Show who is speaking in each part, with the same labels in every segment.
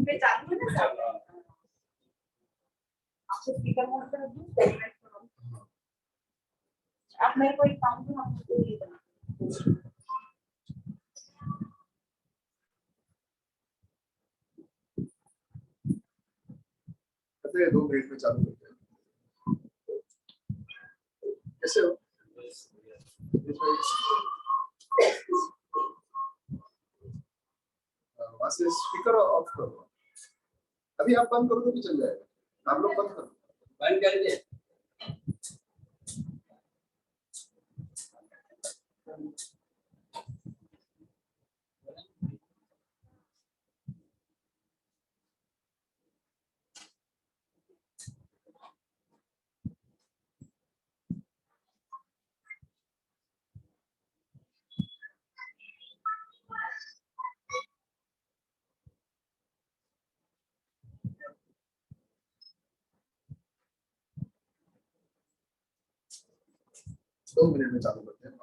Speaker 1: पे चालू है ना, आपको स्पीकर मोड पर दूं, आप मेरे को एक काम दो, आपको ये बना
Speaker 2: ये 2 मिनट में चालू करते हैं। कैसे हो? वहां से स्पीकर ऑफ करो। अभी आप बंद करो तो भी चल जाएगा। आप लोग बंद करो,
Speaker 3: बंद कर दिया।
Speaker 2: दो मिनट में चालू करते हैं।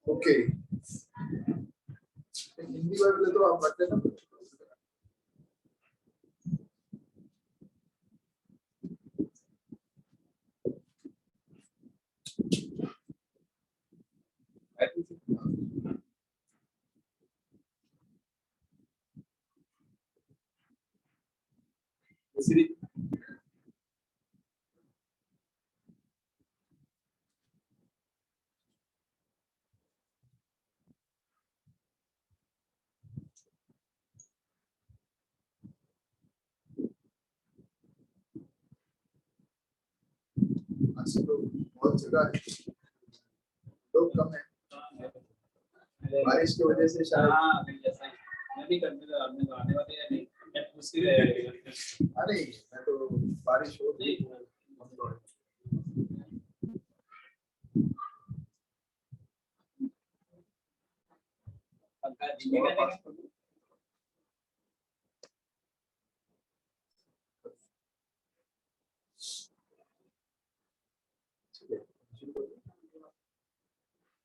Speaker 2: ओके, हिंदी वर्ड तो आप रखते ना। आज तो बहुत जगह है, लोग कम है, बारिश की वजह से शायद।
Speaker 3: मैं भी करने लगा, मैं तो आने वाले हैं नहीं, मैं उसकी
Speaker 2: अरे मैं तो बारिश हो गई।
Speaker 3: पंखा धीमे करेगा।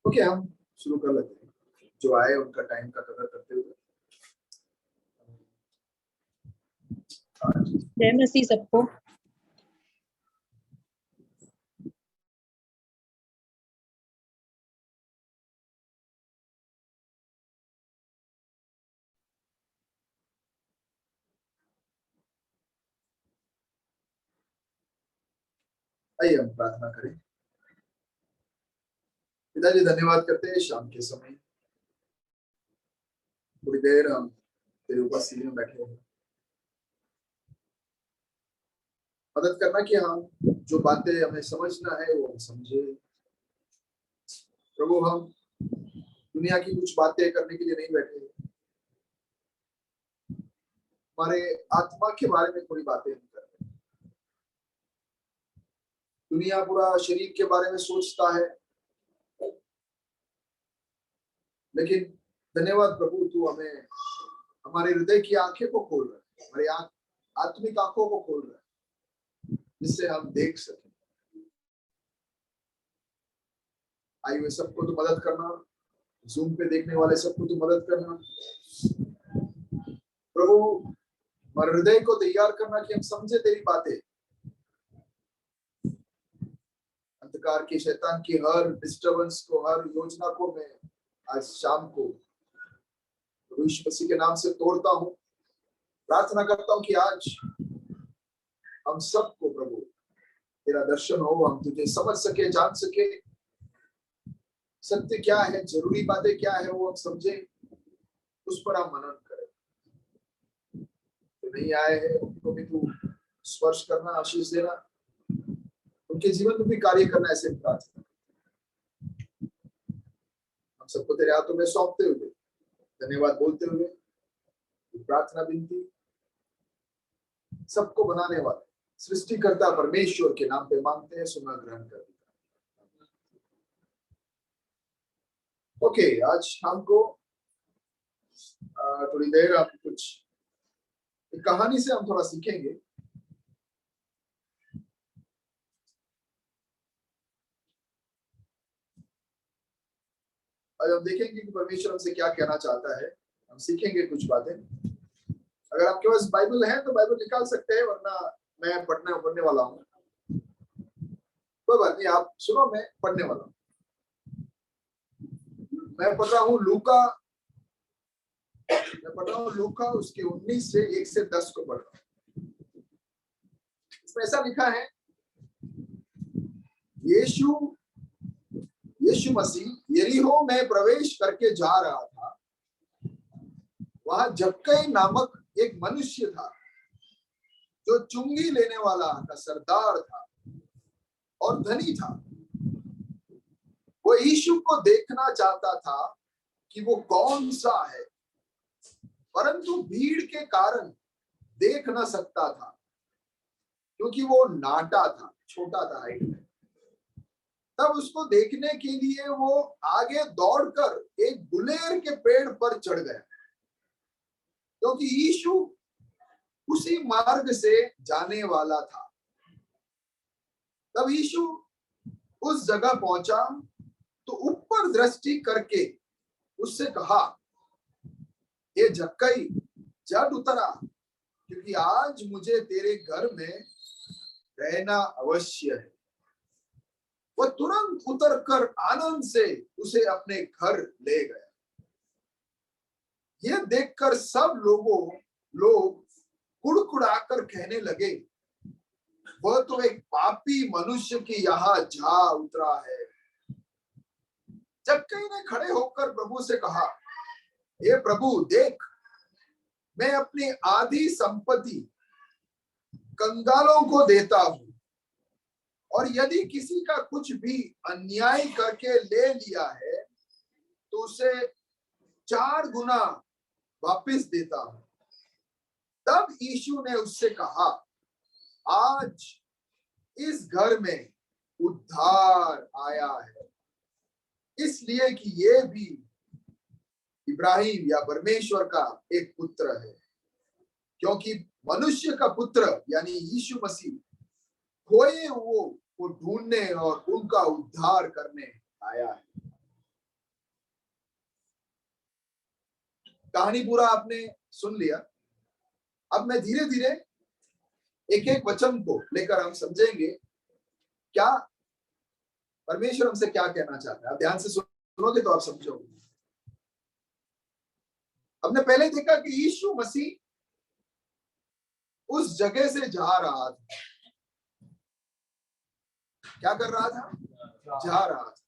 Speaker 2: ओके, हम शुरू कर लेते हैं। जो आए उनका टाइम का कदर करते हुए।
Speaker 4: जय मसीह सबको।
Speaker 2: आइए हम प्रार्थना करें। पिताजी धन्यवाद करते हैं शाम के समय थोड़ी देर हम तेरे उपस्थिति में बैठे हैं। मदद करना कि हम जो बातें हमें समझना है वो हम समझे। प्रभु, हम दुनिया की कुछ बातें करने के लिए नहीं बैठे, हमारे आत्मा के बारे में थोड़ी बातें हम कर रहे हैं। दुनिया पूरा शरीर के बारे में सोचता है, लेकिन धन्यवाद प्रभु, तू हमें हमारे हृदय की आंखें को खोल रहा है, हमारी आत्मिक आंखों को खोल रहा है, जिससे हम देख सकें। आइए सबको तो मदद करना, जूम पे देखने वाले सबको तो मदद करना प्रभु, हमारे हृदय को तैयार करना कि हम समझे तेरी बातें। अंधकार की, शैतान की हर डिस्टर्बेंस को, हर योजना को मैं आज शाम को यीशु मसीह के नाम से तोड़ता हूँ। प्रार्थना करता हूँ कि आज हम सबको प्रभु तेरा दर्शन हो, हम तुझे समझ सके, जान सके, सत्य क्या है, जरूरी बातें क्या है वो हम समझे, उस पर हम मनन करें। तो नहीं आए हैं उनको भी तू स्पर्श करना, आशीष देना, उनके जीवन में भी कार्य करना, ऐसे प्रार्थना हम सबको तेरे हाथों में सौंपते हुए, धन्यवाद बोलते हुए, प्रार्थना विनती सबको बनाने वाले सृष्टिकर्ता परमेश्वर के नाम पे मांगते हैं, सुना ग्रहण कर। ओके, आज शाम को थोड़ी देर आप कुछ एक कहानी से हम थोड़ा सीखेंगे। आज हम देखेंगे कि परमेश्वर हमसे क्या कहना चाहता है, हम सीखेंगे कुछ बातें। अगर आपके पास बाइबल है तो बाइबल निकाल सकते हैं, वरना मैं पढ़ने वाला हूँ। कोई बात नहीं, आप सुनो, मैं पढ़ने वाला हूँ। मैं पढ़ रहा हूँ लूका उसके 19 से 1 से 10 को पढ़ रहा हूँ। इसमें ऐसा लिखा है, यीशु मसीह यरीहो में प्रवेश करके जा रहा था। वहां जक्कई नामक एक मनुष्य था जो चुंगी लेने वाला का सरदार था और धनी था। वो यीशु को देखना चाहता था कि वो कौन सा है, परंतु भीड़ के कारण देख न सकता था, क्योंकि वो नाटा था, छोटा था हाइट में। तब उसको देखने के लिए वो आगे दौड़कर एक गुलेर के पेड़ पर चढ़ गया, क्योंकि यीशु उसी मार्ग से जाने वाला था। तब यीशु उस जगह पहुंचा तो ऊपर दृष्टि करके उससे कहा, ये जक्कई जट उतरा, क्योंकि आज मुझे तेरे घर में रहना अवश्य है। वह तुरंत उतरकर आनंद से उसे अपने घर ले गया। यह देखकर सब लोग कुड़कुड़ाकर कहने लगे, वह तो एक पापी मनुष्य की यहाँ जा उतरा है। जक्कई ने खड़े होकर प्रभु से कहा, हे प्रभु, देख, मैं अपनी आधी संपत्ति कंगालों को देता हूं, और यदि किसी का कुछ भी अन्याय करके ले लिया है तो उसे 4 गुना वापस देता हूं। तब यीशु ने उससे कहा, आज इस घर में उद्धार आया है, इसलिए कि ये भी इब्राहिम या परमेश्वर का एक पुत्र है। क्योंकि मनुष्य का पुत्र यानी यीशु मसीह खोए वो ढूंढने और उनका उद्धार करने आया है। कहानी पूरा आपने सुन लिया। अब मैं धीरे धीरे एक एक वचन को लेकर हम समझेंगे क्या परमेश्वर हमसे क्या कहना चाहता है। आप ध्यान से सुनोगे तो आप समझोगे। हमने पहले देखा कि यीशु मसीह उस जगह से जा रहा था। क्या कर रहा था? जा रहा था।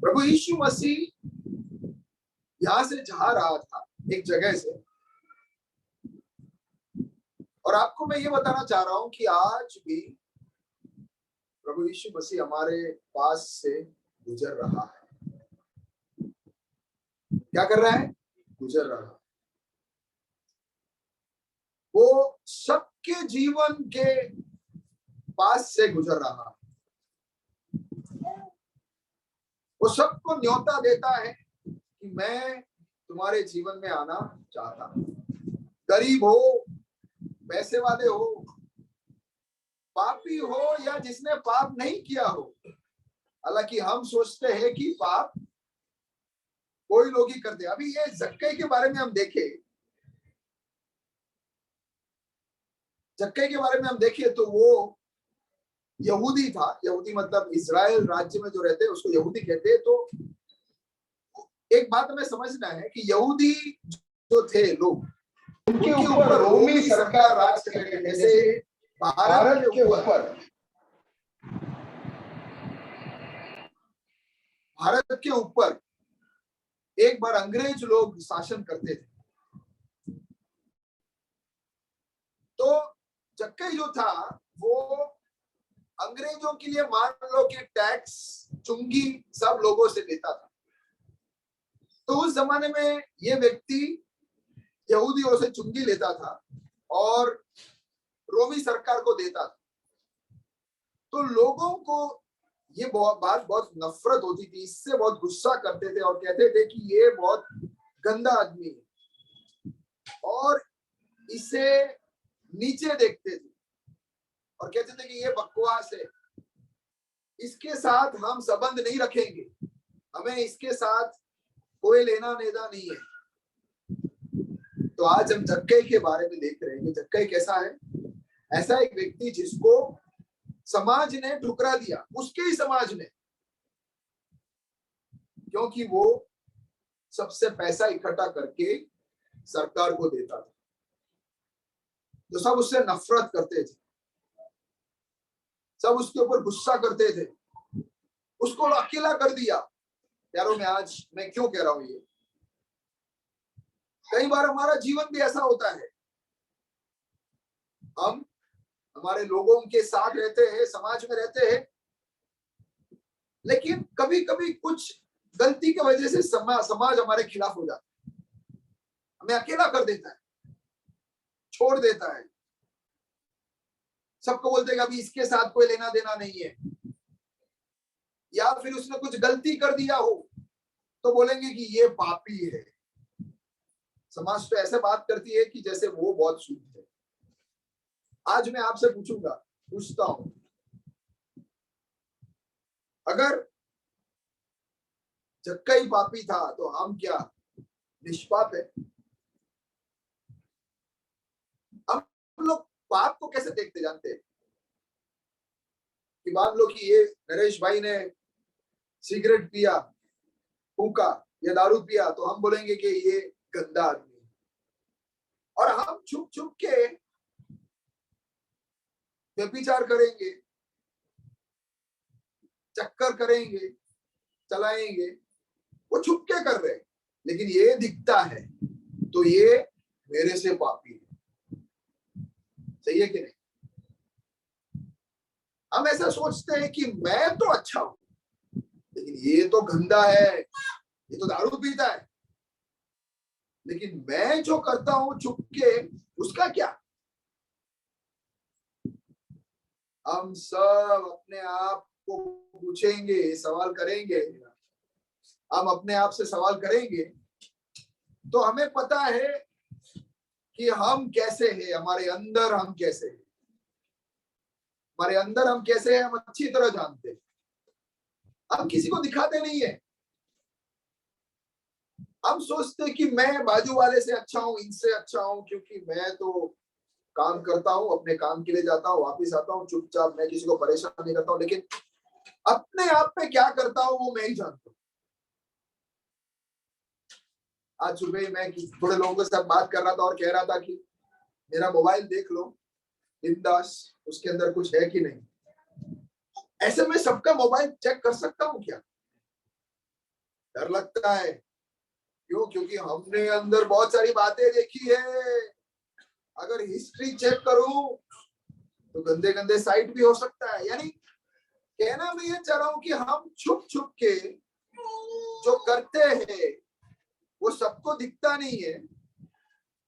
Speaker 2: प्रभु यीशु मसीह यहां से जा रहा था एक जगह से, और आपको मैं ये बताना चाह रहा हूं कि आज भी प्रभु यीशु मसीह हमारे पास से गुजर रहा है। क्या कर रहा है? गुजर रहा है। वो सबके जीवन के पास से गुजर रहा है। वो सबको न्योता देता है कि मैं तुम्हारे जीवन में आना चाहता हूं। गरीब हो, पैसे वाले हो, पापी हो या जिसने पाप नहीं किया हो। हालांकि हम सोचते हैं कि पाप कोई लोग ही करते हैं। अभी ये जक्कई के बारे में हम देखें जक्कई के बारे में हम देखें तो वो यहूदी था। यहूदी मतलब इजराइल राज्य में जो रहते हैं उसको यहूदी कहते हैं। तो एक बात हमें समझना है कि यहूदी जो थे लोग, उनके ऊपर रोमी सरकार राज कर रही है। जैसे भारत के ऊपर एक बार अंग्रेज लोग शासन करते थे। तो जक्कई जो था वो अंग्रेजों के लिए मान लो कि टैक्स, चुंगी सब लोगों से लेता था। तो उस जमाने में ये व्यक्ति यहूदियों से चुंगी लेता था और रोमी सरकार को देता था। तो लोगों को ये बात बहुत नफरत होती थी, इससे बहुत गुस्सा करते थे और कहते थे कि ये बहुत गंदा आदमी है और इसे नीचे देखते थे और कहते थे कि ये बकवास है, इसके साथ हम संबंध नहीं रखेंगे, हमें इसके साथ कोई लेना देना नहीं है। तो आज हम जक्कई के बारे में देख रहे हैं कि जक्कई कैसा है। ऐसा एक व्यक्ति जिसको समाज ने ठुकरा दिया, उसके ही समाज ने, क्योंकि वो सबसे पैसा इकट्ठा करके सरकार को देता था। तो सब उससे नफरत करते थे, सब उसके ऊपर गुस्सा करते थे, उसको अकेला कर दिया। यारों में आज मैं क्यों कह रहा हूं ये, कई बार हमारा जीवन भी ऐसा होता है, हम हमारे लोगों के साथ रहते हैं, समाज में रहते हैं, लेकिन कभी कभी कुछ गलती की वजह से समाज हमारे खिलाफ हो जाता है, हमें अकेला कर देता है, छोड़ देता है, सबको बोलते हैं कि अभी इसके साथ कोई लेना देना नहीं है। या फिर उसने कुछ गलती कर दिया हो तो बोलेंगे कि ये पापी है। समाज तो ऐसे बात करती है कि जैसे वो बहुत शुद्ध है। आज मैं आपसे पूछता हूं, अगर जक्कई पापी था तो हम क्या निष्पाप है? हम लोग पाप को कैसे देखते जानते हैं कि मान लो कि ये नरेश भाई ने सिगरेट पिया, फूका या दारू पिया, तो हम बोलेंगे कि ये गंदा आदमी है और हम छुप छुप के व्यभिचार करेंगे, चक्कर करेंगे, चलाएंगे, वो छुप के कर रहे हैं, लेकिन ये दिखता है तो ये मेरे से पापी है। सही है कि नहीं? हम ऐसा सोचते हैं कि मैं तो अच्छा हूं, लेकिन ये तो गंदा है, ये तो दारू पीता है, लेकिन मैं जो करता हूं छुप के, उसका क्या? हम सब अपने आप को पूछेंगे, सवाल करेंगे, हम अपने आप से सवाल करेंगे तो हमें पता है कि हम कैसे हैं, हमारे अंदर हम कैसे हैं, हमारे अंदर हम कैसे हैं हम अच्छी तरह जानते हैं। हम किसी को दिखाते नहीं है, हम सोचते कि मैं बाजू वाले से अच्छा हूं, इनसे अच्छा हूं, क्योंकि मैं तो काम करता हूं, अपने काम के लिए जाता हूं, वापिस आता हूं चुपचाप, मैं किसी को परेशान नहीं करता हूं, लेकिन अपने आप में क्या करता हूं वो मैं ही जानता हूं। आज सुबह मैं थोड़े लोगों के साथ बात कर रहा था और कह रहा था कि मेरा मोबाइल देख लो बिंदास, उसके अंदर कुछ है कि नहीं। ऐसे में सबका मोबाइल चेक कर सकता हूं क्या? डर लगता है। क्यों? क्योंकि हमने अंदर बहुत सारी बातें देखी है। अगर हिस्ट्री चेक करूं तो गंदे गंदे साइट भी हो सकता है। यानी कहना मैं ये चाह रहा हूं कि हम छुप छुप के जो करते हैं वो सबको दिखता नहीं है,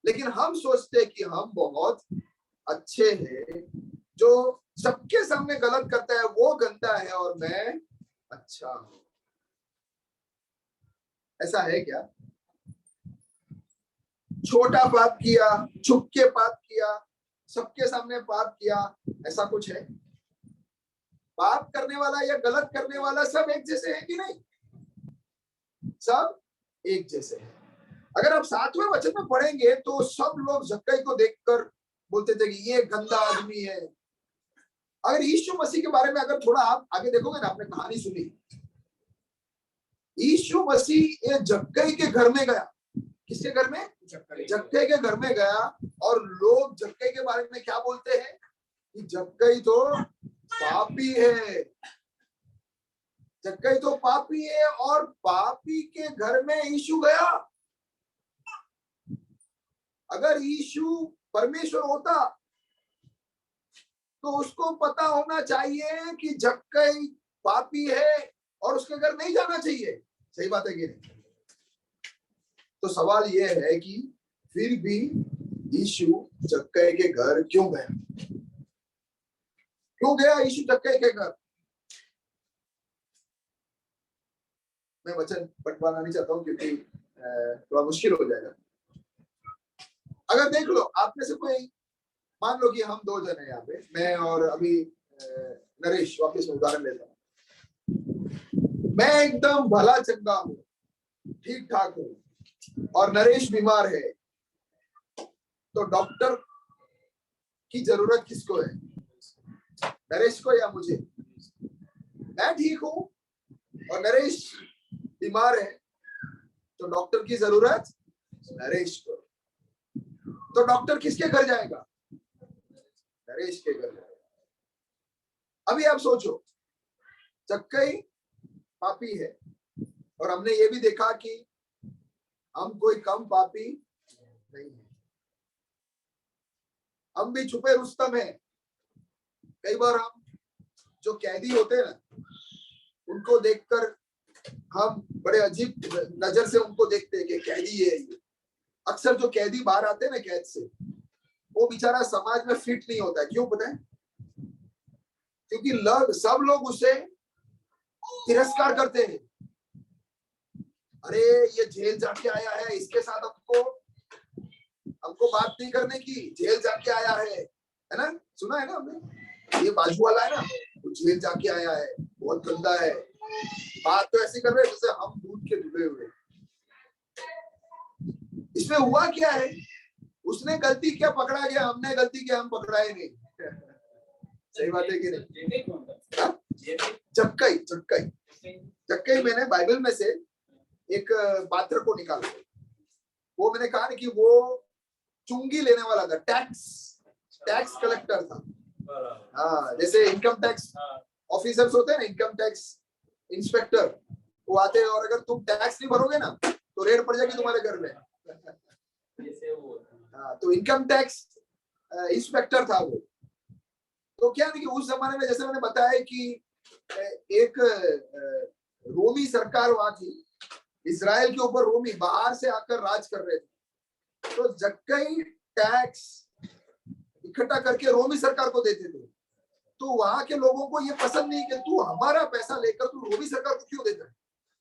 Speaker 2: लेकिन हम सोचते हैं कि हम बहुत अच्छे हैं। जो सबके सामने गलत करता है वो गंदा है और मैं अच्छा हूं। ऐसा है क्या? छोटा पाप किया, छुप के पाप किया, सबके सामने पाप किया, ऐसा कुछ है? पाप करने वाला या गलत करने वाला सब एक जैसे है कि नहीं? सब एक जैसे है। अगर आप 7वें वचन में पढ़ेंगे तो सब लोग जक्कई को देखकर बोलते थे कि ये गंदा आदमी है। अगर यीशु मसीह के बारे में अगर थोड़ा आप आगे देखोगे ना, आपने कहानी सुनी, यीशु मसीह ये जक्कई के घर में गया। किसके घर में? जक्कई के घर में गया। और लोग जक्कई के बारे में क्या बोलते हैं कि जक्कई तो पापी है, जक्कई तो पापी है। और पापी के घर में यीशु गया। अगर यीशु परमेश्वर होता तो उसको पता होना चाहिए कि जक्कई पापी है और उसके घर नहीं जाना चाहिए। सही बात है कि नहीं? तो सवाल यह है कि फिर भी यीशु जक्कई के घर क्यों गया? क्यों गया यीशु जक्कई के घर? मैं वचन पढ़वाना नहीं चाहता हूं क्योंकि थोड़ा मुश्किल हो जाएगा। अगर देख लो, आप में से कोई, मान लो कि हम दो जन हैं यहाँ पे, मैं और अभी नरेश, वापिस में उदाहरण लेता हूँ। मैं एकदम भला चंगा हूँ, ठीक ठाक हूँ, और नरेश बीमार है, तो डॉक्टर की जरूरत किसको है? नरेश को या मुझे? मैं ठीक हूँ और नरेश बीमार है, तो डॉक्टर की जरूरत नरेश को। तो डॉक्टर किसके घर जाएगा? नरेश के घर जाएगा। अभी आप सोचो, जक्कई पापी है और हमने ये भी देखा कि हम कोई कम पापी नहीं है, हम भी छुपे रुस्तम है। कई बार हम जो कैदी होते हैं ना, उनको देखकर हम बड़े अजीब नजर से उनको देखते हैं कि कैदी है ये। अक्सर जो कैदी बाहर आते हैं ना कैद से, वो बेचारा समाज में फिट नहीं होता है। क्यों पता है? क्योंकि सब लोग उसे तिरस्कार करते हैं। अरे ये जेल जाके आया है, इसके साथ हमको बात नहीं करने की, जेल जाके आया है ना? सुना है ना हमने? ये बाजू वाला है ना, वो जेल जाके आया है, बहुत गंदा है। बात तो ऐसी कर रहे हैं जैसे हम दूध के धुले हुए। इसमें हुआ क्या है? उसने गलती क्या, पकड़ा गया, हमने गलती किया, हम पकड़ाए नहीं। सही बात है कि नहीं? जक्कई जक्कई जक्कई मैंने बाइबल में से एक पात्र को निकाला। वो मैंने कहा कि वो चुंगी लेने वाला था, टैक्स कलेक्टर था। हाँ, जैसे इनकम टैक्स ऑफिसर्स होते हैं ना, इनकम टैक्स इंस्पेक्टर, वो आते हैं और अगर तुम टैक्स नहीं भरोगे ना तो रेड पड़ जाएगी तुम्हारे घर में। हाँ, तो इनकम टैक्स इंस्पेक्टर था वो। तो क्या नहीं कि उस जमाने में, जैसे मैंने बताया कि एक रोमी सरकार वहां थी, इजराइल के ऊपर रोमी बाहर से आकर राज कर रहे थे। तो जक्कई टैक्स इकट्ठा करके रोमी सरकार को देते थे। तो वहां के लोगों को ये पसंद नहीं कि तू हमारा पैसा लेकर तू रोमी सरकार को क्यों देता है,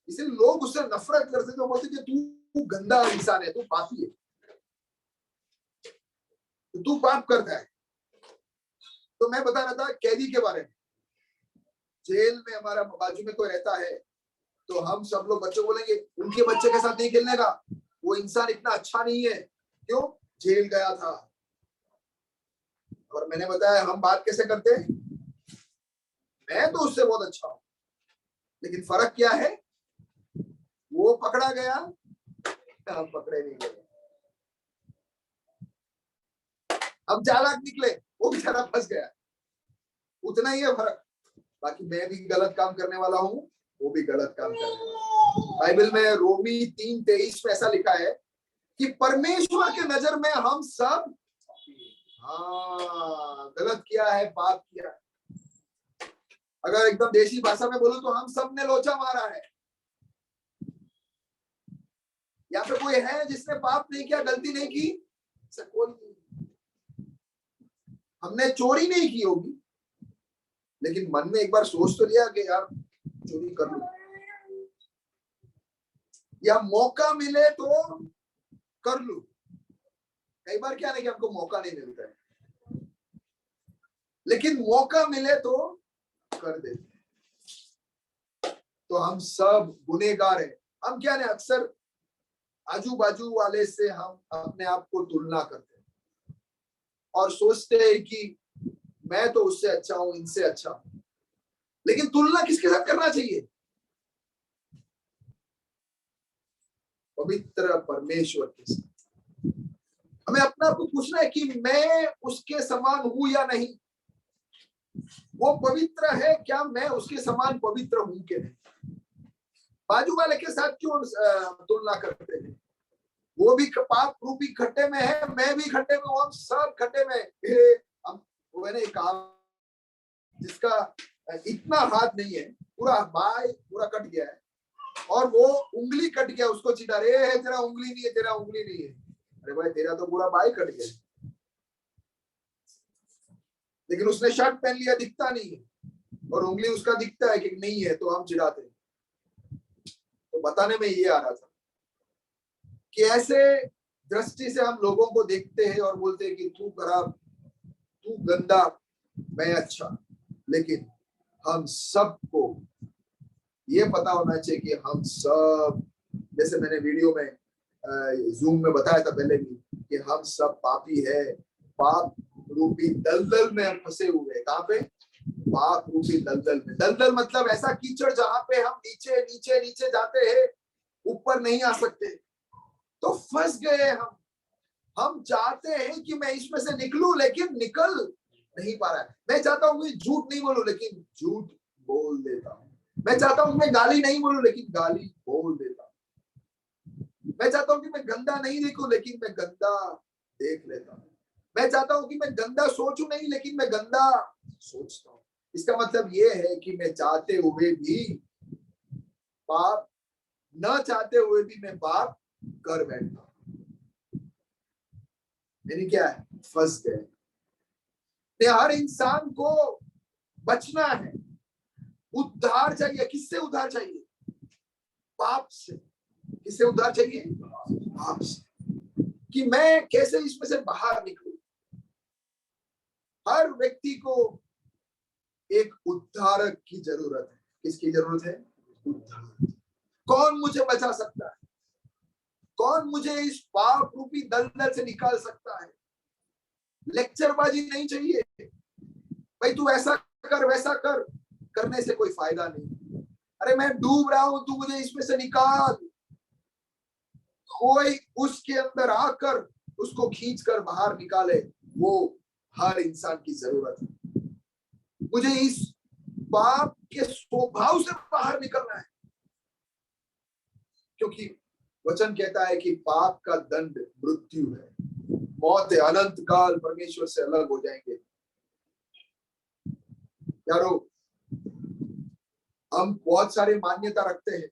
Speaker 2: इसलिए लोग उससे नफरत करते थे। बोलते कि तू गंदा इंसान है, तू पापी है, तू पाप करता है। तो मैं बता रहा था कैदी के बारे में। जेल में हमारा बाजू में कोई रहता है तो हम सब लोग बच्चों को बोलेंगे उनके बच्चे के साथ नहीं खेलने का, वो इंसान इतना अच्छा नहीं है। क्यों? जेल गया था। और मैंने बताया हम बात कैसे करते हैं, मैं तो उससे बहुत अच्छा हूं, लेकिन फर्क क्या है, वो पकड़ा गया, हम पकड़े नहीं गए। हम चालाक निकले, वो बेचारा फंस गया। उतना ही है फर्क। बाकी मैं भी गलत काम करने वाला हूँ, वो भी गलत काम करने वाला है। बाइबल में रोमी 3:23 में ऐसा लिखा है कि परमेश्वर के नजर में हम सब गलत किया है, पाप किया है। अगर एकदम देशी भाषा में बोलूं तो हम सब ने लोचा मारा है। या फिर कोई है जिसने पाप नहीं किया, गलती नहीं की? कोई नहीं। हमने चोरी नहीं की होगी, लेकिन मन में एक बार सोच तो लिया कि यार चोरी कर लूं, या मौका मिले तो कर लूं। कई बार क्या नहीं कि हमको मौका नहीं मिलता है, लेकिन मौका मिले तो कर देते। तो हम सब गुनहगार हैं। हम क्या नहीं, अक्सर आजू बाजू वाले से हम अपने आप को तुलना करते हैं। और सोचते हैं कि मैं तो उससे अच्छा हूं, इनसे अच्छा हूं। लेकिन तुलना किसके साथ करना चाहिए? पवित्र परमेश्वर के साथ। हमें अपने आप को पूछना है कि मैं उसके समान हूं या नहीं। वो पवित्र है, क्या मैं उसके समान पवित्र हूं कि नहीं? बाजू वाले के साथ क्यों तुलना करते हैं? वो भी पाप रूपी खड्डे में है, मैं भी खड्डे में हूं, हम सब खड्डे में। मैंने कहा जिसका इतना हाथ नहीं है, पूरा बाय पूरा कट गया है और वो उंगली कट गया, उसको चिढ़ा रहे है तेरा उंगली नहीं है, तेरा उंगली नहीं है। अरे भाई तेरा तो पूरा बाय कट गया, लेकिन उसने शर्ट पहन लिया, दिखता नहीं है, और उंगली उसका दिखता है कि नहीं है, तो हम चिढ़ाते हैं। तो बताने में ये आ रहा था कि ऐसे दृष्टि से हम लोगों को देखते हैं और बोलते हैं कि तू खराब, तू गंदा, मैं अच्छा। लेकिन हम सबको ये पता होना चाहिए कि हम सब, जैसे मैंने वीडियो में जूम में बताया था पहले भी, कि हम सब पापी है। पाप रूपी दलदल में हम फंसे हुए हैं। कहाँ पे? पाप रूपी दलदल में। दलदल मतलब ऐसा कीचड़ जहां पे हम नीचे नीचे नीचे जाते हैं, ऊपर नहीं आ सकते, तो फंस गए हम। हम चाहते हैं कि मैं इसमें से निकलूं, लेकिन निकल नहीं पा रहा है। मैं चाहता हूं कि झूठ नहीं बोलूं, लेकिन झूठ बोल देता हूं। मैं चाहता हूं कि मैं गाली नहीं बोलूं, लेकिन गाली बोल देता हूं। मैं चाहता हूं कि मैं गंदा नहीं देखूं, लेकिन मैं गंदा देख लेता हूं। मैं चाहता हूं कि मैं गंदा सोचूं नहीं, लेकिन मैं गंदा सोचता हूं। इसका मतलब ये है कि मैं चाहते हुए भी पाप, न चाहते हुए भी मैं पाप कर बैठता हूं। यानी क्या है? फंस गए। हर इंसान को बचना है, उद्धार चाहिए। किससे उद्धार चाहिए? पाप से। किससे उद्धार चाहिए? पाप से। कि मैं कैसे इसमें से बाहर निकलूं। हर व्यक्ति को एक उद्धारक की जरूरत है। किसकी जरूरत है? उद्धारक। कौन मुझे बचा सकता है? कौन मुझे इस पाप रूपी दलदल से निकाल सकता है? लेक्चरबाजी नहीं चाहिए, भाई तू ऐसा कर वैसा कर, करने से कोई फायदा नहीं। अरे मैं डूब रहा हूं, तू मुझे इसमें से निकाल। कोई उसके अंदर आकर उसको खींच कर बाहर निकाले, वो हर इंसान की जरूरत है। मुझे इस पाप के स्वभाव से बाहर निकलना है, क्योंकि वचन कहता है कि पाप का दंड मृत्यु है, मौत है। अनंत काल परमेश्वर से अलग हो जाएंगे। यारो, हम बहुत सारी मान्यता रखते हैं।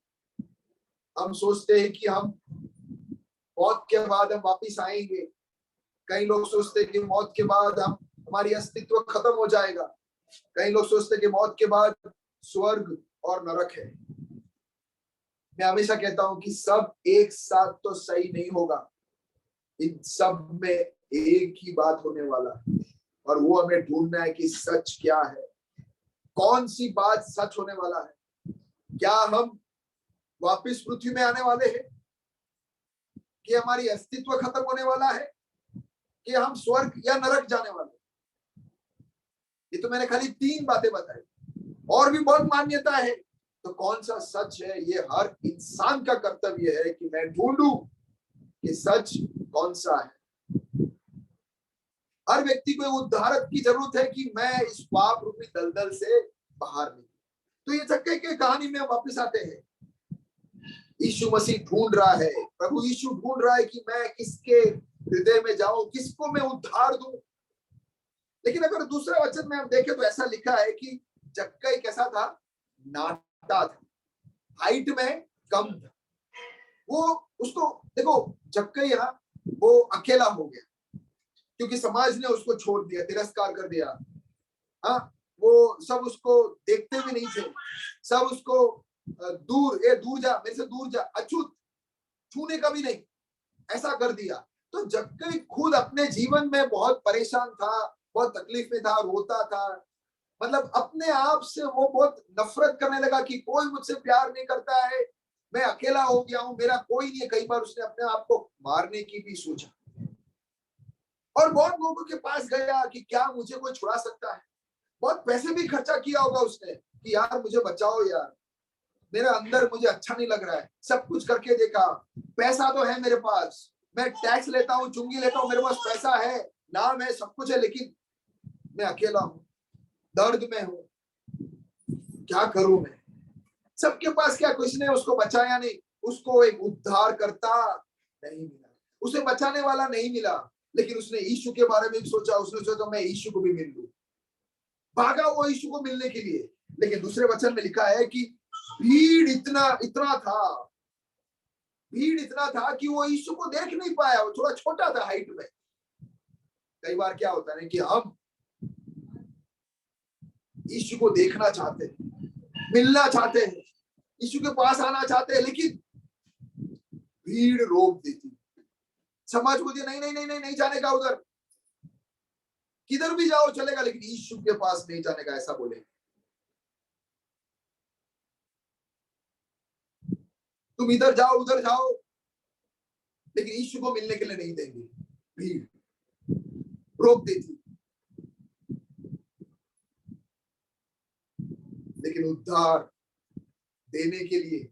Speaker 2: हम सोचते हैं कि हम मौत के बाद हम वापिस आएंगे। कई लोग सोचते हैं कि मौत के बाद हम, हमारी अस्तित्व खत्म हो जाएगा। कई लोग सोचते हैं कि मौत के बाद स्वर्ग और नरक है। मैं हमेशा कहता हूं कि सब एक साथ तो सही नहीं होगा। इन सब में एक ही बात होने वाला है, और वो हमें ढूंढना है कि सच क्या है। कौन सी बात सच होने वाला है? क्या हम वापिस पृथ्वी में आने वाले हैं? कि हमारी अस्तित्व खत्म होने वाला है? कि हम स्वर्ग या नरक जाने वाले? ये तो मैंने खाली 3 बातें बताई, और भी बहुत मान्यता है। तो कौन सा सच है? ये हर इंसान का कर्तव्य है कि मैं ढूंढूं कि सच कौन सा है। हर व्यक्ति को उद्धारक की जरूरत है कि मैं इस पाप रूपी दलदल से बाहर निकलूं। तो ये जक्कई की कहानी में वापस आते हैं। यीशु मसीह ढूंढ रहा है, प्रभु यीशु ढूंढ रहा है कि मैं किसके हृदय में जाऊं, किसको मैं उद्धार दूं। लेकिन अगर दूसरे वचन में हम देखें तो ऐसा लिखा है कि जक्कई कैसा था? नाटा था, हाइट में कम था। वो उसको देखो, जक्कई ना वो अकेला हो गया, क्योंकि समाज ने उसको छोड़ दिया, तिरस्कार कर दिया। हाँ, वो सब उसको देखते भी नहीं थे। सब उसको दूर, ए दूर जा, मेरे से दूर जा, अछूत, छूने का भी नहीं, ऐसा कर दिया। तो जक्कई खुद अपने जीवन में बहुत परेशान था, बहुत तकलीफ में था, रोता था। मतलब अपने आप से वो बहुत नफरत करने लगा कि कोई मुझसे प्यार नहीं करता है, मैं अकेला हो गया हूं, मेरा कोई नहीं है। कई बार उसने अपने आप को मारने की भी सोचा। और बहुत लोगों के पास गया कि क्या मुझे कोई छुड़ा सकता है, बहुत पैसे भी खर्चा किया होगा उसने कि यार मुझे बचाओ यार, मेरे अंदर मुझे अच्छा नहीं लग रहा है, सब कुछ करके देखा, पैसा तो है मेरे पास, मैं टैक्स लेता हूँ, चुंगी लेता हूँ, मेरे पास पैसा है, नाम है, सब कुछ है, लेकिन मैं अकेला हूँ, दर्द में हूँ, क्या करूं मैं। सबके पास क्या, किसी ने उसको बचाया नहीं, उसको एक उद्धार करता नहीं मिला, उसे बचाने वाला नहीं मिला, लेकिन उसने यीशु के बारे में भी सोचा, उसने सोचा मैं यीशु को भी मिल लूं, भागा वो यीशु को मिलने के लिए। लेकिन दूसरे वचन में लिखा है कि भीड़ इतना इतना था, भीड़ इतना था कि वो यीशु को देख नहीं पाया, वो थोड़ा छोटा था हाइट में। कई बार क्या होता है कि हम यीशु को देखना चाहते हैं, मिलना चाहते हैं, यीशु के पास आना चाहते हैं, लेकिन भीड़ रोक देती, समाज मुझे नहीं नहीं नहीं नहीं नहीं जाने का, उधर किधर भी जाओ चलेगा, लेकिन यीशु के पास नहीं जाने का, ऐसा बोले। तुम इधर जाओ उधर जाओ, लेकिन यीशु को मिलने के लिए नहीं देंगे, भीड़ रोक देती। लेकिन उद्धार देने के लिए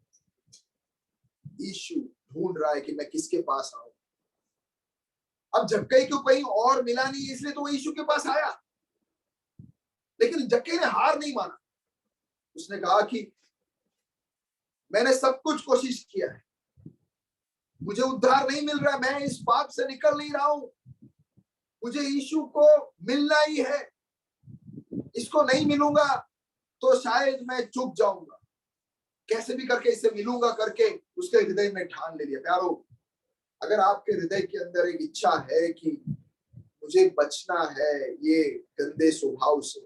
Speaker 2: यीशु ढूंढ रहा है कि मैं किसके पास आऊं। अब जक्कई को कहीं और मिला नहीं, इसलिए तो वो यीशु के पास आया, लेकिन जक्कई ने हार नहीं माना। उसने कहा कि मैंने सब कुछ कोशिश किया है, मुझे उद्धार नहीं मिल रहा, मैं इस पाप से निकल नहीं रहा हूं, मुझे यीशु को मिलना ही है, इसको नहीं मिलूंगा तो शायद मैं चूक जाऊंगा, कैसे भी करके इससे मिलूंगा करके उसके हृदय में ठान ले लिया। प्यारो, अगर आपके हृदय के अंदर एक इच्छा है कि मुझे बचना है ये गंदे स्वभाव से,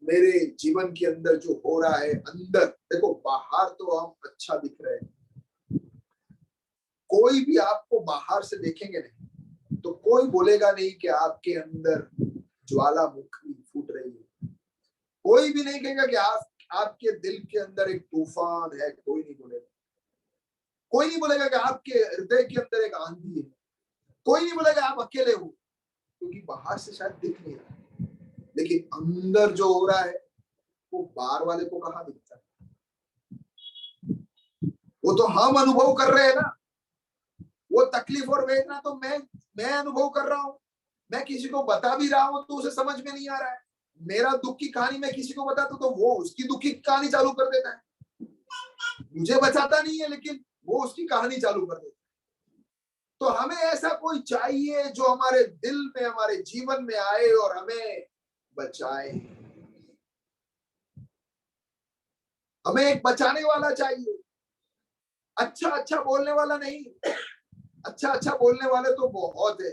Speaker 2: मेरे जीवन के अंदर जो हो रहा है अंदर, देखो बाहर तो हम अच्छा दिख रहे हैं, कोई भी आपको बाहर से देखेंगे नहीं तो कोई बोलेगा नहीं कि आपके अंदर ज्वालामुखी फूट रही है, कोई भी नहीं कहेगा कि आपके दिल के अंदर एक तूफान है, कोई नहीं बोलेगा, कोई नहीं बोलेगा कि आपके हृदय के अंदर एक आंधी है, कोई नहीं बोलेगा आप अकेले हो, क्योंकि बाहर से शायद दिख नहीं रहा, लेकिन अंदर जो हो रहा है वो बाहर वाले को कहाँ दिखता है, वो तो हम अनुभव कर रहे हैं ना, वो तकलीफ और वेदना तो मैं अनुभव कर रहा हूं, मैं किसी को बता भी रहा हूं तो उसे समझ में नहीं आ रहा है, मेरा दुख की कहानी मैं किसी को बताता तो वो उसकी दुख की कहानी चालू कर देता है, मुझे बचाता नहीं है लेकिन वो उसकी कहानी चालू कर देता है। तो हमें ऐसा कोई चाहिए जो हमारे दिल में, हमारे जीवन में आए और हमें बचाए, हमें एक बचाने वाला चाहिए, अच्छा अच्छा बोलने वाला नहीं, अच्छा अच्छा बोलने वाले तो बहुत है।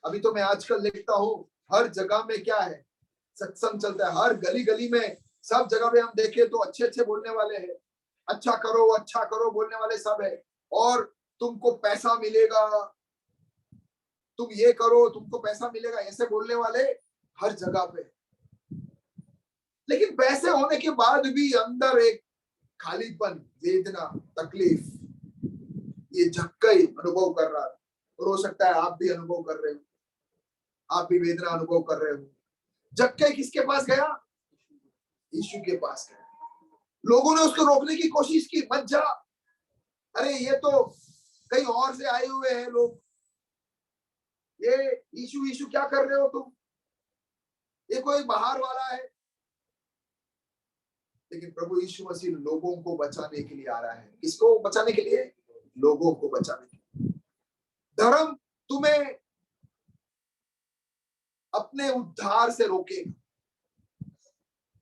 Speaker 2: अभी तो मैं आजकल देखता हूं हर जगह में क्या है, सत्संग चलता है, हर गली गली में, सब जगह पे हम देखें तो अच्छे अच्छे बोलने वाले हैं, अच्छा करो बोलने वाले सब है, और तुमको पैसा मिलेगा, तुम ये करो तुमको पैसा मिलेगा, ऐसे बोलने वाले हर जगह पे। लेकिन पैसे होने के बाद भी अंदर एक खालीपन, वेदना, तकलीफ, ये झक्कई अनुभव कर रहा है, और हो सकता है आप भी अनुभव कर रहे हो, आप भी वेदना अनुभव कर रहे हो। झक्कई किसके पास गया? यीशु के पास गया। लोगों ने उसको रोकने की कोशिश की, मत जा, अरे ये तो कहीं और से आए हुए हैं लोग, ये यीशु यीशु क्या कर रहे हो तुम, ये कोई बाहर वाला है। लेकिन प्रभु यीशु मसीह लोगों को बचाने के लिए आ रहा है। किसको बचाने के लिए? लोगों को बचाने के लिए। धर्म तुम्हें अपने उद्धार से रोकेगा,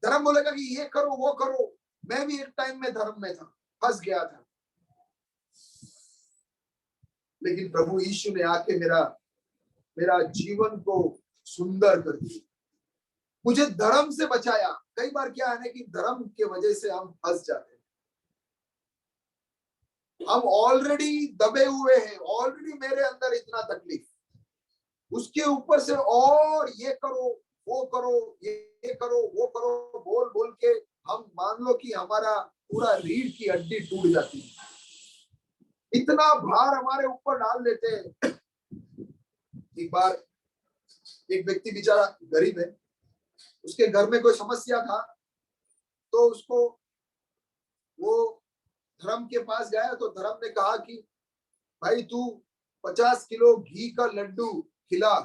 Speaker 2: धर्म बोलेगा कि ये करो वो करो। मैं भी एक टाइम में धर्म में था, फंस गया था, लेकिन प्रभु यीशु ने आके मेरा जीवन को सुंदर कर दिया, मुझे धर्म से बचाया। कई बार क्या है कि धर्म के वजह से हम फंस जाते हैं, हम ऑलरेडी दबे हुए हैं, ऑलरेडी मेरे अंदर इतना तकलीफ, उसके ऊपर से और ये करो वो करो, ये करो वो करो बोल बोल के हम मान लो कि हमारा पूरा रीढ़ की हड्डी टूट जाती है, इतना भार हमारे ऊपर डाल देते हैं। एक बार एक व्यक्ति बेचारा गरीब है, उसके घर में कोई समस्या था, तो उसको वो धर्म के पास गया, तो धर्म ने कहा कि भाई तू 50 किलो घी का लड्डू खिला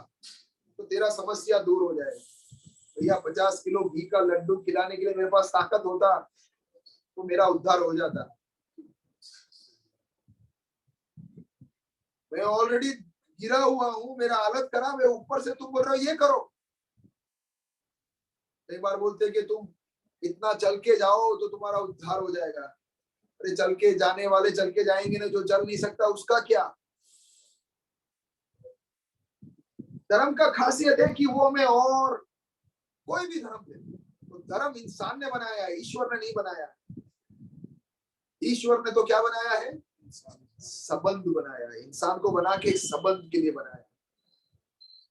Speaker 2: तो तेरा समस्या दूर हो जाएगा। भैया 50 किलो घी का लड्डू खिलाने के लिए मेरे पास ताकत होता तो मेरा उद्धार हो जाता। मैं ऑलरेडी गिरा हुआ हूं, मेरा हालत खराब है, ऊपर से तुम बोल रहे हो ये करो। कई बार बोलते कि तुम इतना चल के जाओ तो तुम्हारा उद्धार हो जाएगा। अरे चल के जाने वाले चल के जाएंगे ना, जो चल नहीं सकता उसका क्या। धर्म का खासियत है कि वो हमें, और कोई भी धर्म ले तो धर्म इंसान ने बनाया है, ईश्वर ने नहीं बनाया। ईश्वर ने तो क्या बनाया है, संबंध बनाया है। इंसान को बना के एक संबंध के लिए बनाया,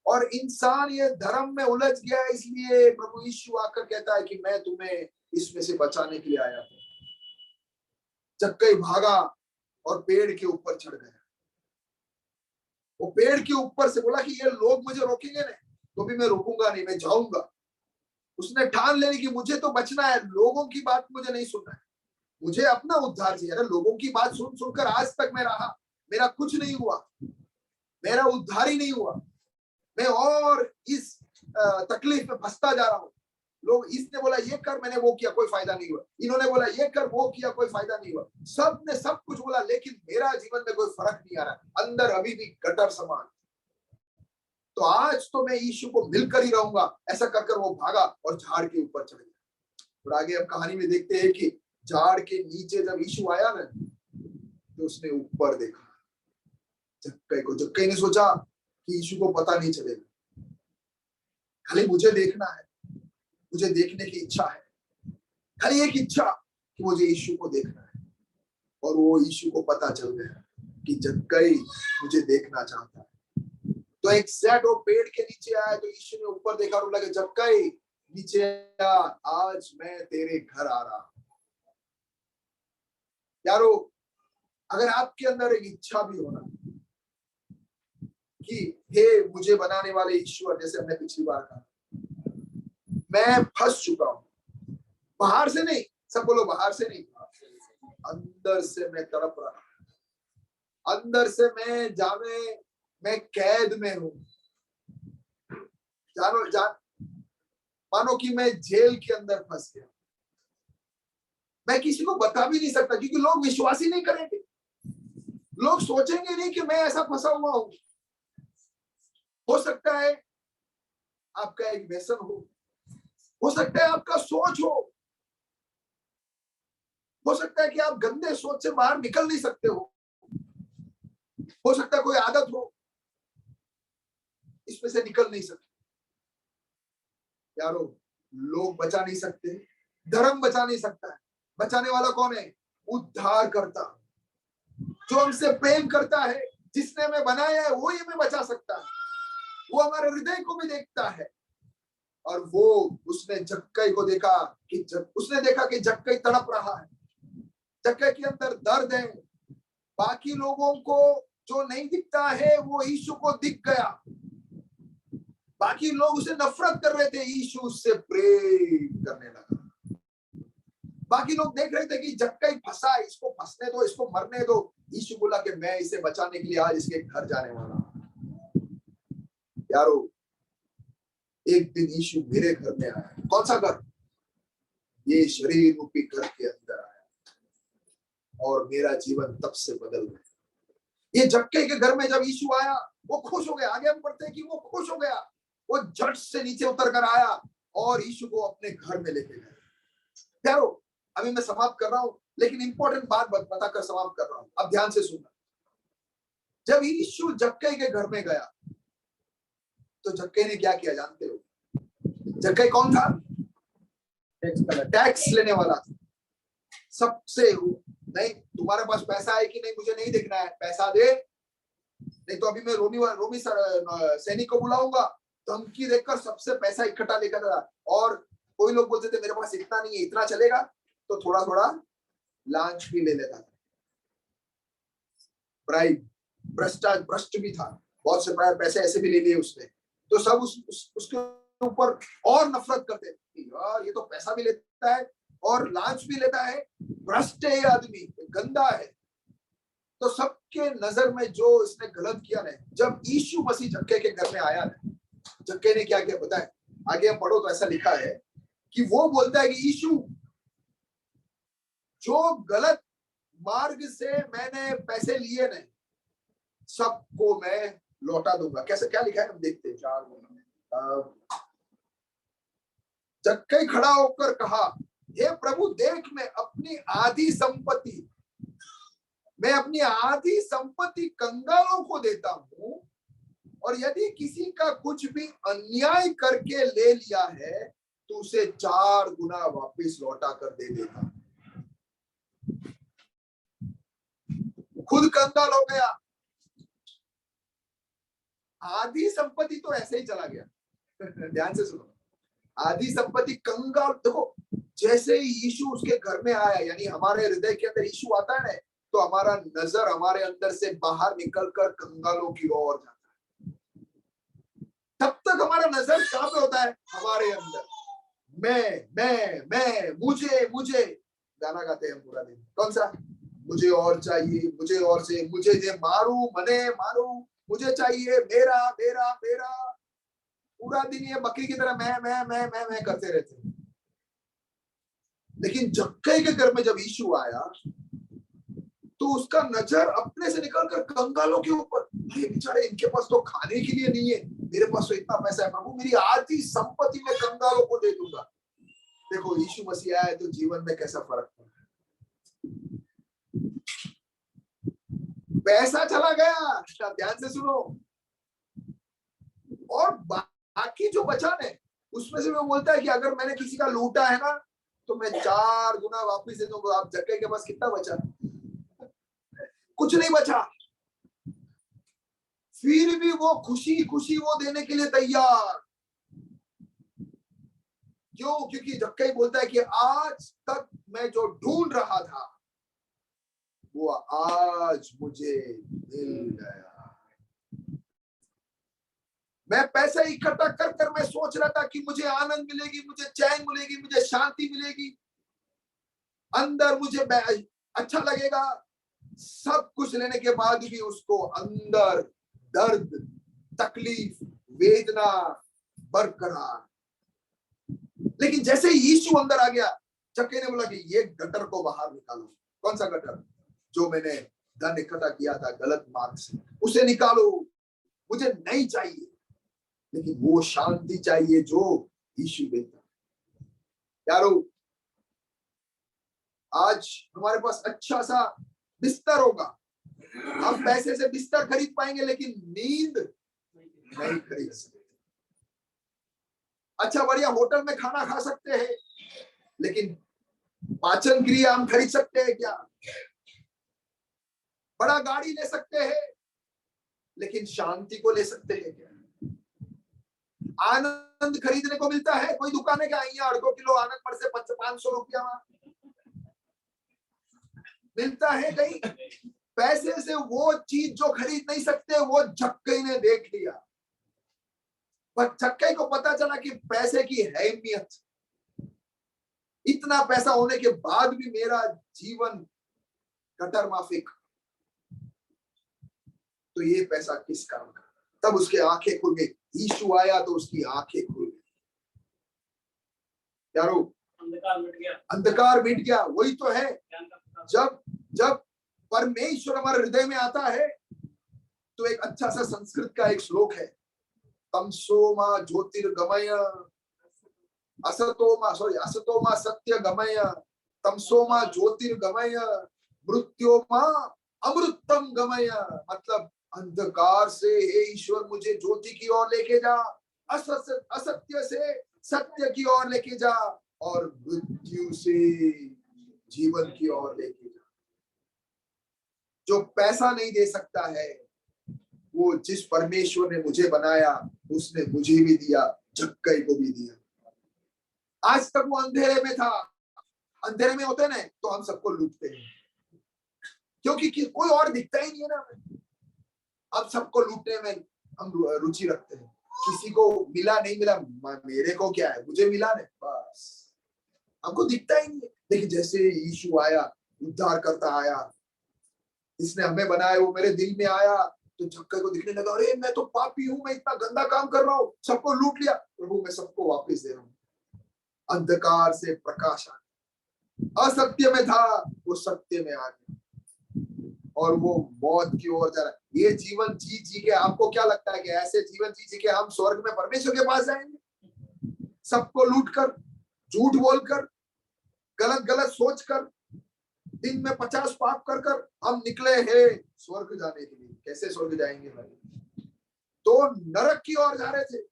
Speaker 2: और इंसान ये धर्म में उलझ गया, इसलिए प्रभु यीशु आकर कहता है कि मैं तुम्हें इसमें से बचाने के लिए आया हूं। जक्कई भागा और पेड़ के ऊपर चढ़ गया। वो पेड़ के ऊपर से बोला कि ये लोग मुझे रोकेंगे नहीं, तो भी मैं रोकूंगा नहीं, मैं जाऊंगा। उसने ठान लेने की मुझे तो बचना है, लोगों की बात मुझे नहीं सुनना है, मुझे अपना उद्धार चाहिए। अरे लोगों की बात सुन सुनकर आज तक मैं रहा, मेरा कुछ नहीं हुआ, मेरा उद्धार ही नहीं हुआ, मैं और इस तकलीफ में फंसता जा रहा हूं। लोग, इसने बोला ये कर, मैंने वो किया, कोई फायदा नहीं हुआ। इन्होंने बोला ये कर, वो किया, कोई फायदा नहीं हुआ। सब ने सब कुछ बोला, लेकिन मेरा जीवन में कोई फर्क नहीं आ रहा, अंदर अभी भी गटर समान। तो आज तो मैं यीशु को मिलकर ही रहूंगा, ऐसा कर वो भागा और झाड़ के ऊपर चढ़ गया। और आगे अब कहानी में देखते हैं कि झाड़ के नीचे जब यीशु आया ना, तो उसने ऊपर देखा जक्कई को। जक्कई ने सोचा कि यीशु को पता नहीं चलेगा, खाली मुझे देखना है, मुझे देखने की इच्छा है, खाली एक इच्छा कि मुझे यीशु को देखना है। और वो यीशु को पता चल गया कि जक्कई मुझे देखना चाहता है। तो एग्जैक्ट वो पेड़ के नीचे आया, तो यीशु ने ऊपर देखा और लगे जक्कई नीचे आ, आज मैं तेरे घर आ रहा हूं। यारो, अगर आपके अंदर एक इच्छा भी होना कि हे मुझे बनाने वाले ईश्वर, जैसे हमने पिछली बार कहा, मैं फंस चुका हूं, बाहर से नहीं, सब बोलो बाहर से नहीं, अंदर से मैं तड़प रहा, अंदर से मैं जाने मैं कैद में हूं। मानो कि मैं जेल के अंदर फंस गया। मैं किसी को बता भी नहीं सकता, क्योंकि लोग विश्वास ही नहीं करेंगे। लोग सोचेंगे नहीं कि मैं ऐसा फंसा हुआ हूं। हो सकता है आपका एक व्यसन हो सकता है आपका सोच हो सकता है कि आप गंदे सोच से बाहर निकल नहीं सकते हो सकता है कोई आदत हो, इसमें से निकल नहीं सकते। यारो, लोग बचा नहीं सकते, धर्म बचा नहीं सकता है। बचाने वाला कौन है? उद्धार करता, जो हमसे प्रेम करता है, जिसने हमें बनाया है, वो ही हमें बचा सकता है। वो हमारे हृदय को भी देखता है। और वो उसने जक्कई को देखा कि उसने देखा कि जक्कई तड़प रहा है, जक्कई के अंदर दर्द है। बाकी लोगों को जो नहीं दिखता है वो यीशु को दिख गया। बाकी लोग उसे नफरत कर रहे थे, यीशु उससे प्रेम करने लगा। बाकी लोग देख रहे थे कि जक्कई फंसा, इसको फंसने दो, इसको मरने दो। यीशु बोला कि मैं इसे बचाने के लिए आज इसके घर जाने वाला हूं। यारो, एक दिन यीशु मेरे घर में आया। कौन सा घर? ये शरीर रूपी घर के अंदर आया, और मेरा जीवन तब से बदल गया। ये जक्कई के घर में जब यीशु आया, वो खुश हो गया। आगे हम पढ़ते हैं कि वो खुश हो गया, वो झट से नीचे उतर कर आया और यीशु को अपने घर में लेके गया। यारो, अभी मैं समाप्त कर रहा हूं, लेकिन इंपॉर्टेंट बात बताकर समाप्त कर रहा हूं, अब ध्यान से सुनना। जब यीशु जक्कई के घर में गया, तो जक्कई ने क्या किया जानते हो? जक्कई कौन था? टैक्स लेने वाला था। सबसे नहीं, तुम्हारे पास पैसा है कि नहीं मुझे नहीं देखना है, पैसा दे, नहीं तो अभी मैं रोमी सैनिक को बुलाऊंगा। धमकी देकर सबसे पैसा इकट्ठा लेकर आया। और कोई लोग बोलते थे मेरे पास इतना नहीं है, इतना चलेगा, तो थोड़ा थोड़ा लांच भी ले लेता था। ब्राइब, भ्रष्ट भी था, बहुत से पैसे ऐसे भी ले लिए उसने। तो सब उसके ऊपर और नफरत करते हैं। यार ये तो पैसा भी लेता है और लांच भी लेता है, भ्रष्ट है ये आदमी, गंदा है। तो सबके नजर में जो इसने गलत किया ना, जब यीशु मसीह जक्के के घर में आया ना, जक्के ने क्या किया पता है? आगे हम पढ़ो तो ऐसा लिखा है कि वो बोलता है कि यीशु, जो गलत मार्ग से मैंने पैसे लिए नहीं, सबको मैं लौटा दूंगा। कैसे, क्या लिखा है हम देखते हैं। जक्कई खड़ा होकर कहा, हे प्रभु देख, मैं अपनी आधी संपत्ति कंगालों को देता हूं, और यदि किसी का कुछ भी अन्याय करके ले लिया है तो उसे 4 गुना वापस लौटा कर दे देता। खुद कंगाल हो गया, आधी संपत्ति तो ऐसे ही चला गया। ध्यान से सुनो, आधी संपत्ति कंगाल। देखो, जैसे ही यीशु उसके घर में आया, यानी हमारे हृदय के अंदर यीशु आता है ना, तो हमारा नजर हमारे अंदर से बाहर निकलकर कंगालों की ओर जाता है। तब तक हमारा नजर कहां पे होता है? हमारे अंदर। मैं, मुझे गाना गाते हैं पूरा दिन। कौन सा? मुझे और चाहिए, मुझे और से, मुझे जे मारू मने मारू, मुझे चाहिए मेरा मेरा मेरा। पूरा दिन ये बकरी की तरह मैं करते रहते हैं। लेकिन जक्कई के घर में जब यीशु आया तो उसका नजर अपने से निकलकर कंगालों के ऊपर। अरे बेचारे, इनके पास तो खाने के लिए नहीं है, मेरे पास तो इतना पैसा है, प्रभु मेरी आधी संपत्ति में कंगालों को दे दूंगा। देखो यीशु मसीह आया तो जीवन में कैसा फर्क पड़ा। पैसा चला गया, ध्यान से सुनो, और बाकी जो बचा है उसमें से वो बोलता है कि अगर मैंने किसी का लूटा है ना तो मैं 4 गुना वापस दे दूंगा। आप जक्कई के पास कितना बचा? कुछ नहीं बचा। फिर भी वो खुशी खुशी वो देने के लिए तैयार। क्यों? क्योंकि जक्कई बोलता है कि आज तक मैं जो ढूंढ रहा था वो आज मुझे मिल गया। मैं पैसे इकट्ठा कर कर मैं सोच रहा था कि मुझे आनंद मिलेगी, मुझे चैन मिलेगी, मुझे शांति मिलेगी, अंदर मुझे अच्छा लगेगा। सब कुछ लेने के बाद भी उसको अंदर दर्द, तकलीफ, वेदना बरकरार। लेकिन जैसे यीशु अंदर आ गया, जक्कई ने बोला कि ये गटर को बाहर निकालो। कौन सा गटर? जो मैंने धन इकट्ठा किया था गलत मार्ग से, उसे निकालो। मुझे नहीं चाहिए, लेकिन वो शांति चाहिए जो यीशु देता। यारो, आज हमारे पास अच्छा सा बिस्तर होगा, हम पैसे से बिस्तर खरीद पाएंगे, लेकिन नींद नहीं खरीद सकते। अच्छा बढ़िया होटल में खाना खा सकते हैं, लेकिन पाचन क्रिया हम खरीद सकते हैं क्या? बड़ा गाड़ी ले सकते हैं, लेकिन शांति को ले सकते हैं क्या? आनंद खरीदने को मिलता है, कोई दुकानें क्या आई 2 किलो आनंद पर से 500 रुपया मिलता है कहीं? पैसे से वो चीज जो खरीद नहीं सकते, वो जक्कई ने देख लिया। पर जक्कई को पता चला कि पैसे की अहमियत। इतना पैसा होने के बाद भी मेरा जीवन गटर माफिक, तो ये पैसा किस काम का? तब उसके आंखें खुल गई। यीशु आया तो उसकी आंखें खुल गई। यारो, अंधकार मिट गया। वही तो है, जब परमेश्वर हमारे हृदय में आता है तो एक अच्छा सा संस्कृत का एक श्लोक है, तमसोमा ज्योतिर्गमय असतोमा सत्य गमय, तमसोमा ज्योतिर्गमय मृत्योमा अमृतम गमय। मतलब अंधकार से हे ईश्वर मुझे ज्योति की ओर लेके जा, असत्य से सत्य की ओर लेके जा, और मृत्यु से जीवन की ओर लेके जा। जो पैसा नहीं दे सकता है, वो जिस परमेश्वर ने मुझे बनाया उसने मुझे भी दिया, जक्कई को भी दिया। आज तक वो अंधेरे में था। अंधेरे में होते ना तो हम सबको लूटते हैं, क्योंकि कोई और दिखता ही नहीं है ना। अब सबको लूटने में हम रुचि रखते हैं। किसी को मिला नहीं मिला, मेरे को क्या है, मुझे मिला नहीं बस। हमको दिखता ही नहीं है। लेकिन जैसे यीशु आया, उद्धार करता आया, जिसने हमें बनाया वो मेरे दिल में आया, तो झक्के को दिखने लगा, अरे मैं तो पापी हूं, मैं इतना गंदा काम कर रहा हूँ, सबको लूट लिया, प्रभु मैं सबको वापस दे रहा हूँ। अंधकार से प्रकाश आ, असत्य में था वो सत्य में आ गया, और वो मौत की ओर जा रहा है। ये जीवन जी जी के, आपको क्या लगता है कि ऐसे जीवन जी जी के हम स्वर्ग में परमेश्वर के पास जाएंगे? सबको लूट कर, झूठ बोलकर, गलत गलत सोच कर, दिन में 50 पाप कर कर हम निकले हैं स्वर्ग जाने के लिए। कैसे स्वर्ग जाएंगे भाई? तो नरक की ओर जा रहे थे,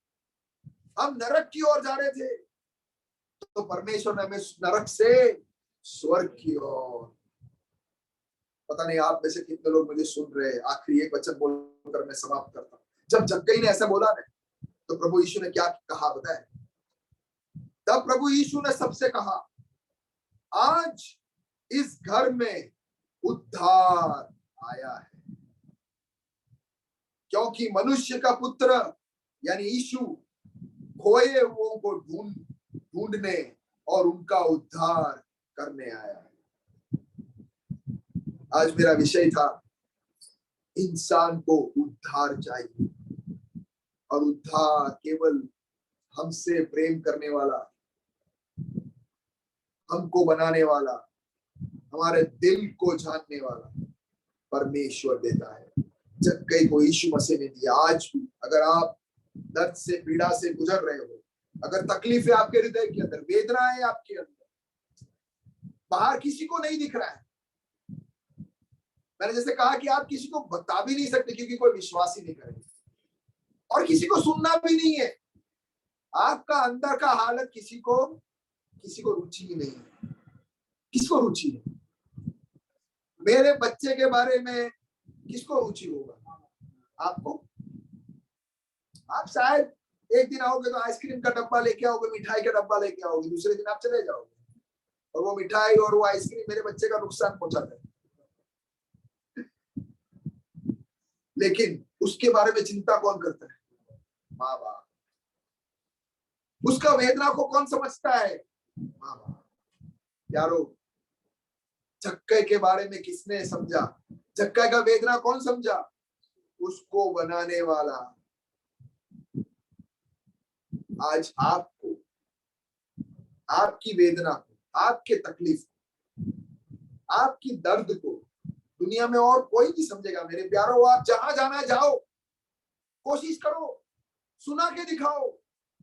Speaker 2: हम नरक की ओर जा रहे थे, तो परमेश्वर ने हमें नरक से स्वर्ग की ओर। पता नहीं आप में से कितने लोग मुझे सुन रहे हैं। आखिरी एक वचन बोलकर मैं समाप्त करता हूं। जब जक्कई ने ऐसा बोला ना, तो प्रभु यीशु ने क्या कहा बताए? तब प्रभु यीशु ने सबसे कहा, आज इस घर में उद्धार आया है, क्योंकि मनुष्य का पुत्र यानी यीशु खोए हुओं को ढूंढने और उनका उद्धार करने आया है। आज मेरा विषय था, इंसान को उद्धार चाहिए, और उद्धार केवल हमसे प्रेम करने वाला, हमको बनाने वाला, हमारे दिल को जानने वाला परमेश्वर देता है। जक्कई को यीशु मसीह ने दिया। आज भी अगर आप दर्द से, पीड़ा से गुजर रहे हो, अगर तकलीफ है आपके हृदय के अंदर, वेदना है आपके अंदर, बाहर किसी को नहीं दिख रहा है, मैंने जैसे कहा कि आप किसी को बता भी नहीं सकते क्योंकि कोई विश्वास ही नहीं करेगा, और किसी को सुनना भी नहीं है, आपका अंदर का हालत किसी को रुचि ही नहीं है। किसको रुचि है? मेरे बच्चे के बारे में किसको रुचि होगा? आपको। आप शायद एक दिन आओगे तो आइसक्रीम का डब्बा लेके आओगे, मिठाई का डब्बा लेके आओगे, दूसरे दिन आप चले जाओगे, और वो मिठाई और वो आइसक्रीम मेरे बच्चे का नुकसान पहुंचाता है। लेकिन उसके बारे में चिंता कौन करता है? माँ बाप। उसका वेदना को कौन समझता है? माँ बाप। यारो, जक्कई के बारे में किसने समझा? जक्कई का वेदना कौन समझा? उसको बनाने वाला। आज आपको, आपकी वेदना को, आपके तकलीफ को, आपकी दर्द को दुनिया में और कोई नहीं समझेगा। मेरे प्यारो, आप जहां जाना है जाओ, कोशिश करो, सुना के दिखाओ,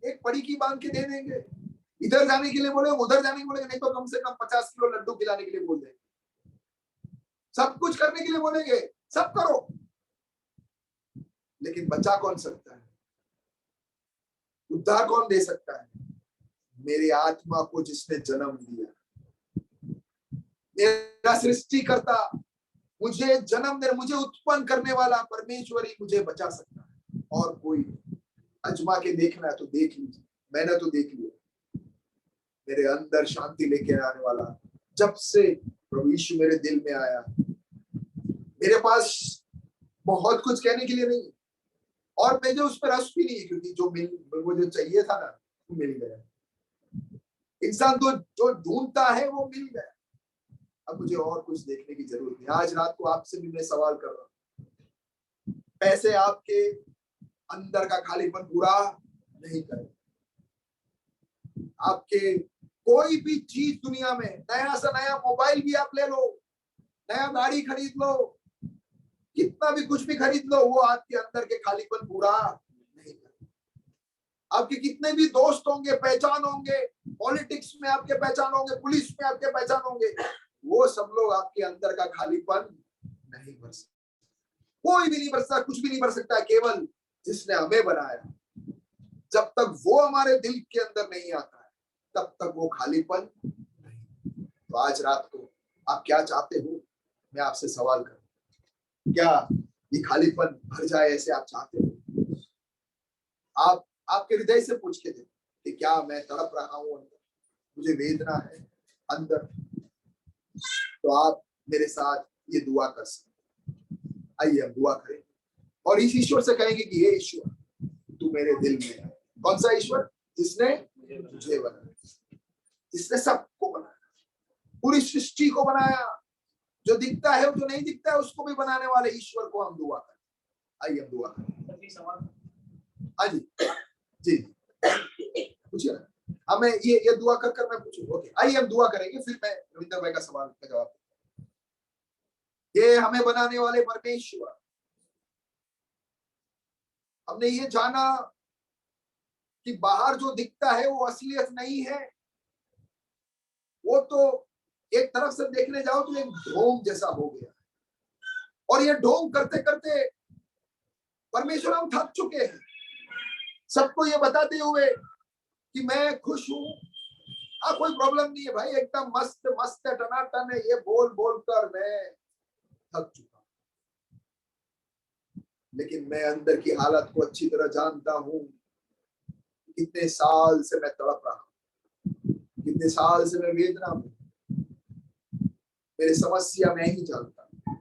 Speaker 2: एक पड़ी की बांध के दे देंगे। इधर जाने के लिए बोले, उधर जाने के बोले, नहीं तो कम से कम 50 किलो लड्डू खिलाने के लिए बोल देंगे, सब कुछ करने के लिए बोलेंगे, सब करो। लेकिन बचा कौन सकता है? उद्धार कौन दे सकता है? मेरी आत्मा को जिसने जन्म दिया, मेरा सृष्टिकर्ता, मुझे जन्म दे, मुझे उत्पन्न करने वाला परमेश्वर ही मुझे बचा सकता है, और कोई नहीं। अजमा के देखना है तो देख लीजिए, मैंने तो देख लिया। मेरे अंदर शांति लेके आने वाला, जब से प्रभु यीशु मेरे दिल में आया, मेरे पास बहुत कुछ कहने के लिए नहीं, और मुझे उस पर रस भी नहीं है, क्योंकि जो चाहिए था ना वो मिल गया। इंसान तो जो ढूंढता है वो मिल गया। अब मुझे और कुछ देखने की जरूरत नहीं। आज रात को आपसे भी मैं सवाल कर रहा हूं, पैसे आपके अंदर का खालीपन पूरा नहीं करे। आपके कोई भी चीज दुनिया में, नया सा नया मोबाइल भी आप ले लो, नया गाड़ी खरीद लो, कितना भी कुछ भी खरीद लो, वो आपके अंदर के खालीपन पूरा नहीं करे। आपके कितने भी दोस्त होंगे, पहचान होंगे, पॉलिटिक्स में आपके पहचान होंगे, पुलिस में आपके पहचान होंगे, वो सब लोग आपके अंदर का खालीपन नहीं भर सकते। कोई भी नहीं भर सकता, कुछ भी नहीं भर सकता, केवल जिसने हमें बनाया। जब तक वो हमारे दिल के अंदर नहीं आता है, तब तक वो खालीपन नहीं। तो आज रात को आप क्या चाहते हो? मैं आपसे सवाल करूं, क्या ये खालीपन भर जाए ऐसे आप चाहते हो? आप आपके हृदय से पूछ के देखो कि क्या मैं तड़प रहा हूं अंदर, मुझे वेदना है अंदर? तो आप मेरे साथ ये दुआ कर सकते। आइए हम दुआ करें और इस ईश्वर से कहेंगे कि हे ईश्वर, तू मेरे दिल में है। कौन सा ईश्वर? जिसने मुझे बनाया, जिसने सबको बनाया, पूरी सृष्टि को बनाया, जो दिखता है जो नहीं दिखता है उसको भी बनाने वाले ईश्वर को हम दुआ करें। आइए हम दुआ करें। हाँ जी जी पूछिए ना, हमें ये दुआ कर कर मैं पूछूं। ओके आइए हम दुआ करेंगे, फिर मैं रविंदर भाई का सवाल का जवाब। ये हमें बनाने वाले परमेश्वर, हमने ये जाना कि बाहर जो दिखता है वो असलियत नहीं है, वो तो एक तरफ से देखने जाओ तो एक ढोंग जैसा हो गया, और ये ढोंग करते करते परमेश्वर हम थक चुके हैं, सबको ये बताते हुए कि मैं खुश हूं, कोई प्रॉब्लम नहीं है भाई, एकदम मस्त मस्त है, टनाटन है, ये बोल बोल कर मैं थक चुका। लेकिन मैं अंदर की हालत को अच्छी तरह जानता हूं। कितने साल से मैं तड़प रहा हूं, कितने साल से मैं वेदना में, मेरी समस्या मैं ही जानता हूं।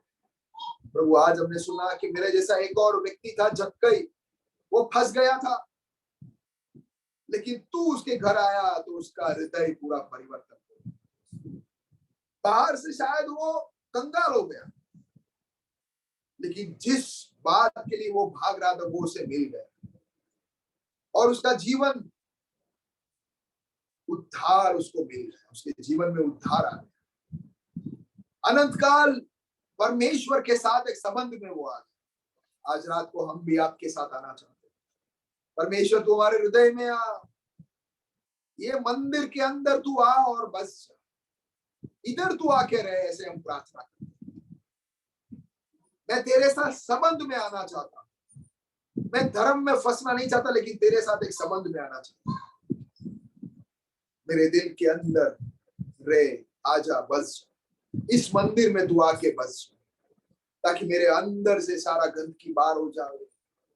Speaker 2: प्रभु आज हमने सुना कि मेरे जैसा एक और व्यक्ति था, जक्कई, वो फंस गया था, लेकिन तू उसके घर आया तो उसका हृदय पूरा परिवर्तन हो। बाहर से शायद वो कंगाल हो गया, लेकिन जिस बात के लिए वो भाग रहा था वो उसे मिल गया, और उसका जीवन उद्धार उसको मिल गया, उसके जीवन में उद्धार आ गया। अनंत काल परमेश्वर के साथ एक संबंध में वो आ गया। आज रात को हम भी आपके साथ आना चाहते हैं। परमेश्वर तू हमारे हृदय में आ, ये मंदिर के अंदर तू आ और बस इधर तू आके रहे, ऐसे हम प्रार्थना करते हैं। मैं तेरे साथ संबंध में आना चाहता हूं, मैं धर्म में फंसना नहीं चाहता, लेकिन तेरे साथ एक संबंध में आना चाहता हूं। मेरे दिल के अंदर रे आजा, बस इस मंदिर में तू आके बस, ताकि मेरे अंदर से सारा गंदगी बाहर हो जाए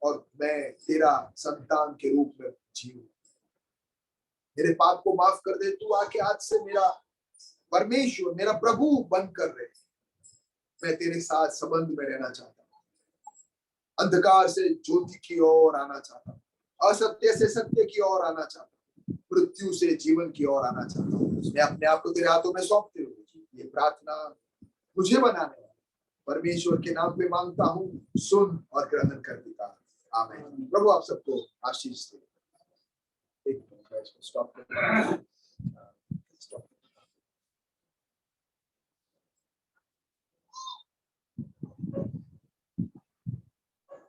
Speaker 2: और मैं तेरा संतान के रूप में जीऊं। मेरे पाप को माफ कर दे, तू आके आज से मेरा परमेश्वर, मेरा प्रभु बनकर रहे। मैं तेरे साथ संबंध में रहना चाहता हूं, अंधकार से ज्योति की ओर आना चाहता हूं, असत्य से सत्य की ओर आना चाहता हूं, मृत्यु से जीवन की ओर आना चाहता हूं। मैं अपने आप को तेरे हाथों में सौंपते हुए ये प्रार्थना मुझे बनाने वाले परमेश्वर के नाम पे मांगता हूं, सुन और ग्रहण कर पिता, आमीन। प्रभु आप सबको आशीष दे। स्टॉप